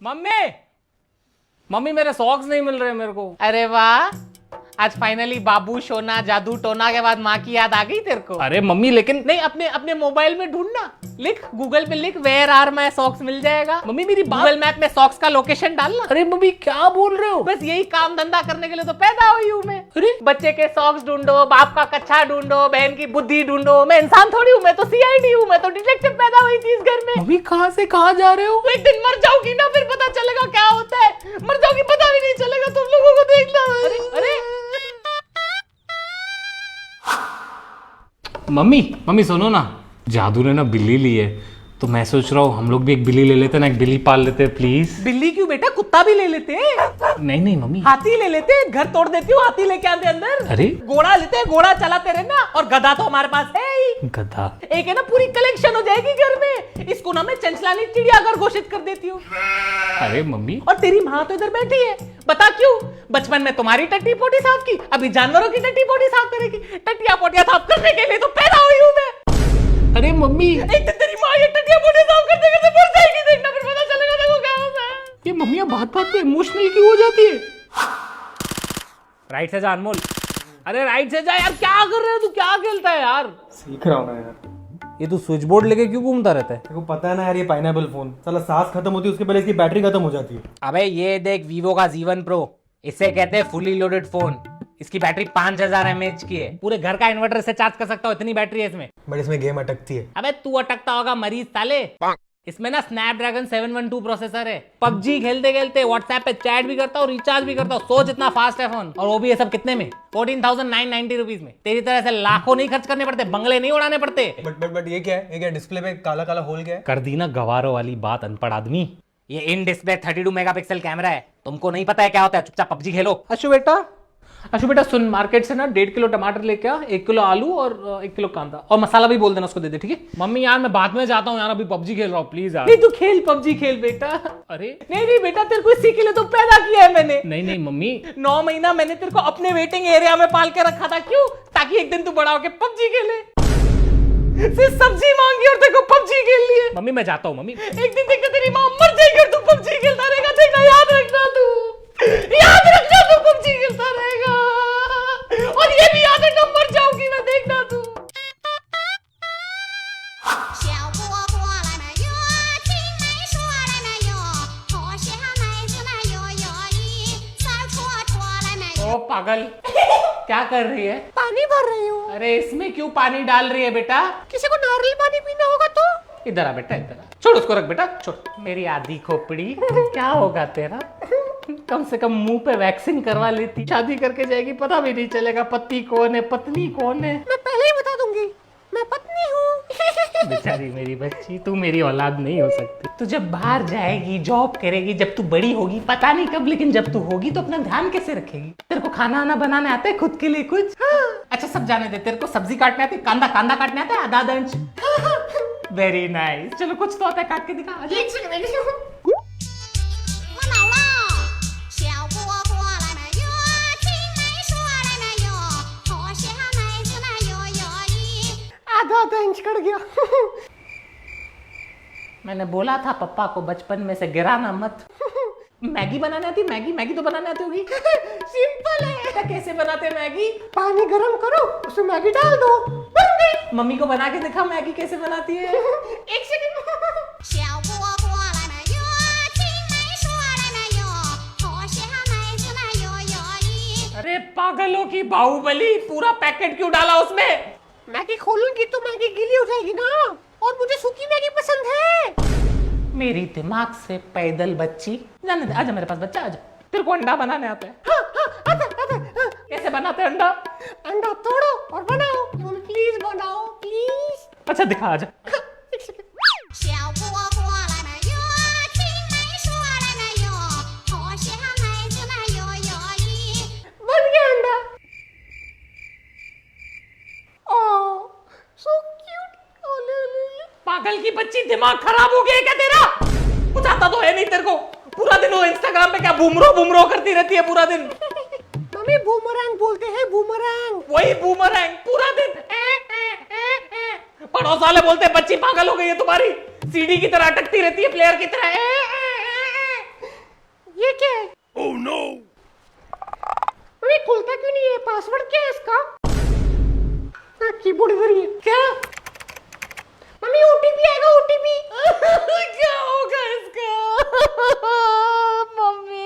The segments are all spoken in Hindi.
मम्मी मम्मी मेरे सॉक्स नहीं मिल रहे मेरे को। अरे वाह, आज फाइनली बाबू सोना जादू टोना के बाद माँ की याद आ गई तेरे को। अरे मम्मी लेकिन नहीं, अपने अपने मोबाइल में ढूंढना, लिख गूगल पे लिख वेयर आर माय सॉक्स, मिल जाएगा। मम्मी मेरी गूगल मैप में सॉक्स का लोकेशन डालना। अरे मम्मी क्या बोल रहे हो? बस यही काम धंधा करने के लिए तो पैदा हुई हूँ मैं। अरे बच्चे के सॉक्स ढूंढो, बाप का कच्छा ढूंढो, बहन की बुद्धि ढूंढो। मैं इंसान थोड़ी हूँ, मैं तो सीआईडी हूँ, मैं तो डिटेक्टिव पैदा हुई थी इस घर में। मम्मी कहाँ से कहाँ जा रहे हो? तो एक दिन मर जाओगी ना, फिर पता चलेगा क्या होता है। मर जाओगी पता भी नहीं चलेगा, तुम लोगों को देखना। अरे मम्मी मम्मी सुनो ना, जादू ने ना बिल्ली ली है, तो मैं सोच रहा हूँ हम लोग भी एक बिल्ली ले लेते ना, एक बिल्ली पाल लेते प्लीज। बिल्ली क्यों बेटा, कुत्ता भी ले लेते हैं। नहीं नहीं मम्मी, हाथी ले लेते, घर तोड़ देती हूँ, हाथी लेके आते अंदर। अरे घोड़ा लेते, घोड़ा चलाते रहना। और गधा तो हमारे पास है ही, गधा। एक है ना, पूरी कलेक्शन हो जाएगी घर में। इसको ना मैं चंचलानी चिड़ियाघर घोषित कर देती हूँ। अरे मम्मी और तेरी माँ तो इधर बैठी है, बता क्यों? बचपन में तुम्हारी टट्टी पोटी साफ की, अभी जानवरों की टट्टी पोटी साफ करेगी। टट्टिया पोटिया साफ करने के लिए तो पैदा हुई हूँ मैं। अरे मम्मी, एक दिन तेरी माँ ये टट्टिया पोटिया साफ करते करते मर जाएगी, देखना फिर पता चलेगा देखो क्या होता है। ये मम्मी अब बात बात पे इमोशनल क्यों हो जाती है? राइट से जा अनमोल। अरे राइट से जा यार, क्या कर रहे हो तू? क्या खेलता है यार? सीख रहा हूँ ना यार। ये तू स्विच बोर्ड लेके क्यों घूमता रहता है? तेरे को पता है ना यार, ये पाइनएप्पल फोन साला सांस खत्म होती है उसके पहले इसकी बैटरी खत्म हो जाती है। अबे ये देख वीवो का Z1 Pro, इसे कहते हैं फुली लोडेड फोन। इसकी बैटरी 5000 mAh की है, पूरे घर का इन्वर्टर से चार्ज कर सकता हो, इतनी बैटरी है इसमें। बट इसमें गेम अटकती है। अबे तू अटकता होगा मरीज साले। इसमें ना स्नैपड्रैगन 712 प्रोसेसर है। पबजी खेलते खेलते व्हाट्सएप पे चैट भी करता हूँ, रिचार्ज भी करता हूँ। सोच इतना फास्ट है फोन, और वो भी ये सब कितने में? 14,990 रुपीज में। तेरी तरह से लाखों नहीं खर्च करने पड़ते, बंगले नहीं उड़ाने पड़ते। बट ये क्या है? ये क्या डिस्प्ले पे काला काला होल क्या है? कर दी ना गवारों वाली बात, अनपढ़ आदमी। ये इन डिस्प्ले 32 मेगापिक्सल कैमरा है। तुमको नहीं पता है क्या होता है? चुपचाप पबजी खेलो। अशु बेटा सुन, मार्केट से ना 1.5 किलो टमाटर लेके आ, 1 किलो आलू और 1 किलो कांदा, और मसाला भी बोल देना उसको दे दे, ठीक है? मम्मी यार मैं बाद में जाता हूँ यार, अभी पबजी खेल रहा हूँ प्लीज यार। नहीं तू खेल, पबजी खेल बेटा। अरे नहीं बेटा, तेरे को इसी के लिए तो पैदा किया है मैंने। नहीं नहीं मम्मी, 9 महीना मैंने तेरे को अपने वेटिंग एरिया में पाल के रखा था। क्यों? ताकि एक दिन तू बड़ा होके पबजी खेले। सिर्फ सब्जी मांगी और तेरे को पबजी खेल लिए। मम्मी मैं जाता हूँ मम्मी। एक दिन देखना तेरी माँ मर जाएगी और तू पबजी खेलता रहेगा, देखना, याद रखना तू पबजी खेलता रहेगा। और ये भी याद रखना, मर जाऊंगी मैं, देखना तू। 小蝈蝈来嘛哟，青梅树来嘛哟，好小妹子嘛哟哟咦，小戳戳来嘛哟。 ओ पागल, क्या कर रही है? पानी भर रही हूँ। अरे इसमें क्यों पानी डाल रही है बेटा? किसी को नारियल पानी पीना होगा तो? इधर आ बेटा, इधर आ। छोड़ उसको, रख बेटा, छोड़। मेरी आधी खोपड़ी, क्या होगा तेरा? कम से कम मुंह पे वैक्सीन करवा लेती। शादी करके जाएगी, पता भी नहीं चलेगा पति कौन है पत्नी कौन है। मैं पहले ही बता दूंगी, मैं पत्नी हूँ। बेचारी मेरी बच्ची, तू मेरी औलाद नहीं हो सकती। तू जब बाहर जाएगी, जॉब करेगी, जब तू बड़ी होगी, पता नहीं कब, लेकिन जब तू होगी तो अपना ध्यान कैसे रखेगी? तेरे को खाना आना बनाने आता है खुद के लिए कुछ? अच्छा सब जाने दे, तेरे को सब्जी काटने आती है, कांदा काटने आता है, आधा आधा इंच? Very nice. चलो कुछ तो आता है, काट के दिखा। एक सेकंड,我老了，小蝈蝈来嘛哟，青梅树来嘛哟，好小妹子嘛哟哟咦。 आधा आधा इंच कट गया। मैंने बोला था पप्पा को बचपन में से गिराना मत। मैगी बनाने आती? मैगी तो बनाने आती होगी। सिंपल है। कैसे बनाते मैगी? पानी गरम करो, उसमें मैगी डाल दो, बन गई। मम्मी को बना के दिखा मैगी कैसे बनाती है। एक सेकंड। 小蝈蝈来嘛哟，青梅树来嘛哟，好小妹子嘛哟哟咦。 अरे पागलों की बाहुबली, पूरा पैकेट क्यों डाला उसमें? मैगी खोलूंगी तो मैगी गीली हो जाएगी ना, और मुझे सूखी मैगी पसंद है। मेरी दिमाग से पैदल बच्ची। जाने दे, आजा मेरे पास बच्चा, आजा। तेरे को अंडा बनाने आता है? आता। कैसे बनाते हैं अंडा? अंडा तोड़ो और बनाओ, प्लीज बनाओ प्लीज। अच्छा दिखा, आजा। 小蝈蝈来嘛哟，青梅树来嘛哟，好小妹子嘛哟哟咦。 बन गया अंडा। Oh, so cute. ओले ओले। पागल की बच्ची, दिमाग खराब हो गया क्या तेरा? कुछ आता तो है नहीं तेरे को। पूरा दिन वो इंस्टाग्राम पे क्या बूमरो करती रहती है पूरा दिन। मम्मी बूमरैंग बोलते हैं, बूमरैंग। वही बूमरैंग, पूरा दिन पड़ोस वाले बोलते हैं बच्ची पागल हो गई है तुम्हारी, सीडी की तरह अटकती रहती है, प्लेयर की तरह। ये क्या है? Oh no! अरे खुलता क्यों नहीं है? पासवर्ड क्या है इसका? कीबोर्ड इधर ही है। क्या? मम्मी ओटीपी आएगा, ओटीपी। क्या होगा इसका? मम्मी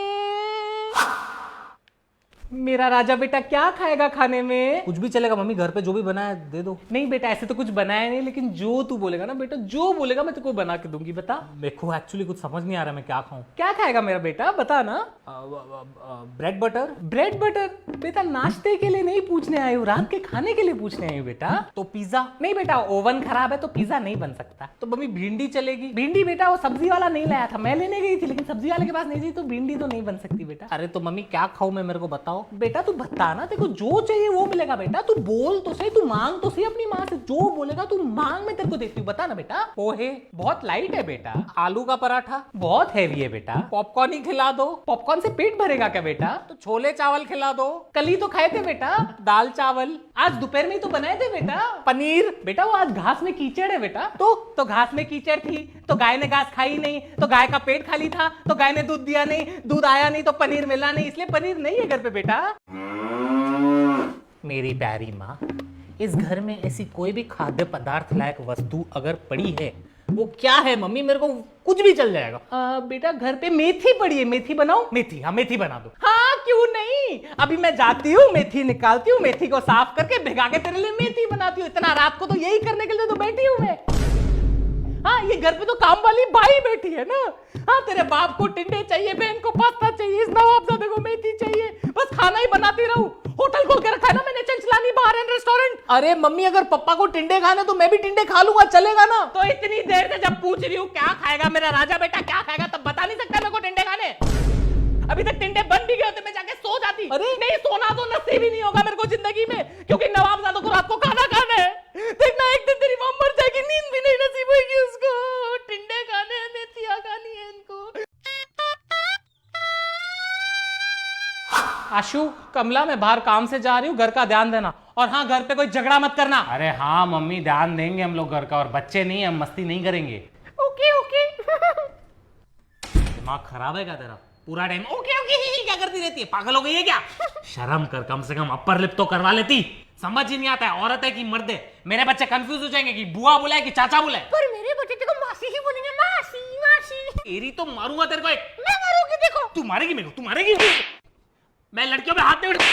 मेरा राजा बेटा क्या खाएगा खाने में? कुछ भी चलेगा मम्मी, घर पे जो भी बना है दे दो। नहीं बेटा, ऐसे तो कुछ बनाया नहीं, लेकिन जो तू बोलेगा ना बेटा, जो बोलेगा मैं तेको बना के दूंगी। बता मेरे को एक्चुअली कुछ समझ नहीं आ रहा मैं क्या खाऊं। क्या खाएगा मेरा बेटा, बता ना। Bread butter. Bread butter? बेटा नाश्ते के लिए नहीं पूछने आए हो, रात के खाने के लिए पूछने आए हो बेटा। तो पिज्जा। नहीं बेटा, ओवन खराब है तो पिज्जा नहीं बन सकता। तो मम्मी भिंडी चलेगी। भिंडी बेटा वो सब्जी वाला नहीं लाया था, मैं लेने गई थी, लेकिन सब्जी वाले के पास नहीं थी, तो भिंडी तो नहीं बन सकती बेटा। अरे तो मम्मी क्या खाऊं मैं, मेरे को बताओ। बेटा तू बता ना, तेरे को जो चाहिए वो मिलेगा बेटा। तू बोल तो सही, तू मांग तो सही अपनी माँ से, जो बोलेगा तू मांग, मैं तेरे को देती हूँ। बता ना बेटा। पोहे बहुत लाइट है बेटा। आलू का पराठा बहुत हैवी है बेटा। पॉपकॉर्न ही खिला दो। पॉपकॉर्न से पेट भरेगा क्या बेटा? तो छोले चावल खिला दो। कल ही तो खाए थे बेटा। दाल चावल। आज दोपहर में ही तो बनाए थे बेटा। पनीर। बेटा वो आज घास में कीचड़ है बेटा। तो घास में कीचड़ थी तो गाय ने घास खाई नहीं, तो गाय का पेट खाली था, तो गाय ने दूध दिया नहीं, दूध आया नहीं तो पनीर मिला नहीं, इसलिए पनीर नहीं है घर पे बेटा। मेरी प्यारी माँ, इस घर में ऐसी कोई भी खाद्य पदार्थ लायक वस्तु अगर पड़ी है, वो क्या है मम्मी? मेरे को कुछ भी चल जाएगा। बेटा घर पे मेथी पड़ी है, मेथी बनाओ। मेथी? हाँ मेथी बना दो। हाँ क्यों नहीं, अभी मैं जाती हूँ, मेथी निकालती हूँ, मेथी को साफ करके भिगा के तेरे लिए मेथी बनाती हूँ। इतना रात को तो यही करने के लिए तो बैठी हूँ मैं। हाँ ये घर पे तो काम वाली बाई बैठी है ना। हाँ तेरे बाप को टिंडे चाहिए, बहन को पास्ता चाहिए, इस नवाबजादे को मेथी चाहिए, बस खाना ही बनाती रहूं। होटल खोल के रखा है ना मैंने, चंचलानी बार एंड रेस्टोरेंट। अरे मम्मी अगर पप्पा को टिंडे खाने तो मैं भी टिंडे खा लूंगा, चलेगा ना? तो इतनी देर से जब पूछ रही हूँ क्या खाएगा मेरा राजा बेटा, क्या खाएगा, तब बता नहीं सकता मेरे को टिंडे खाने? अभी तक टिंडे बन भी गए होते, मैं जाके सो जाती। अरे नहीं, सोना तो नसीब ही नहीं होगा मेरे को जिंदगी में, क्योंकि नवाबजादों को रात को खाना खाना है। देखना एक दिन तेरी मां मर जाएगी, नींद भी नहीं नसीब होगी उसको। टिंडे खाने हैं, मेथियां खानी है इनको। आशु, कमला, मैं बाहर काम से जा रही हूँ, घर का ध्यान देना। और हाँ, घर पे कोई झगड़ा मत करना। अरे हाँ मम्मी, ध्यान देंगे हम लोग घर का, और बच्चे नहीं, हम मस्ती नहीं करेंगे। Okay okay. दिमाग खराब है क्या तेरा? पूरा टाइम ओके ओके क्या करती रहती है? पागल हो गई है क्या? शर्म कर, कम से कम अपर लिप तो करवा लेती। समझ ही नहीं आता है औरत है कि मर्द है। मेरे बच्चे कंफ्यूज हो जाएंगे कि बुआ बुलाए कि चाचा बुलाए। पर मेरे बच्चे तेरे को मासी ही बोलेंगे, मासी मासी। तेरी तो मारूंगा तेरे को एक। मैं मारूंगी, देखो। तू मारेगी मेरे को? तू मारेगी? मैं लड़कियों पे हाथ नहीं उठा।